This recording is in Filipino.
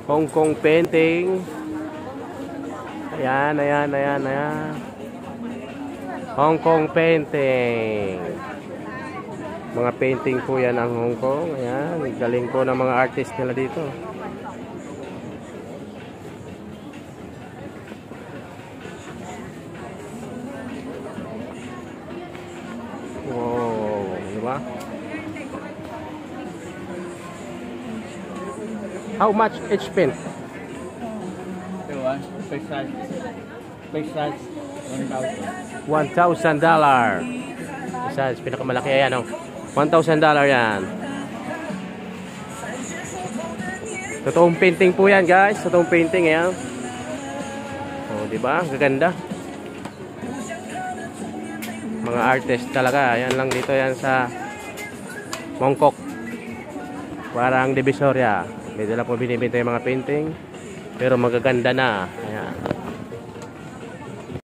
Hong Kong painting. Ayan, ayan, ayan, ayan. Hong Kong painting. Mga painting po yan ang Hong Kong. Ayan, galing po ng mga artist nila dito. Wow, diba? How much each pen? $1,000. Size, pinakamalaki yan, oh. $1,000 yan. Totoong painting po yan, guys. Totoong painting yan. Oh, di ba? Gaganda. Mga artist talaga. Yan lang dito yan sa Mongkok. Parang Divisoria. May dala po binibenta yung mga painting. Pero magaganda na.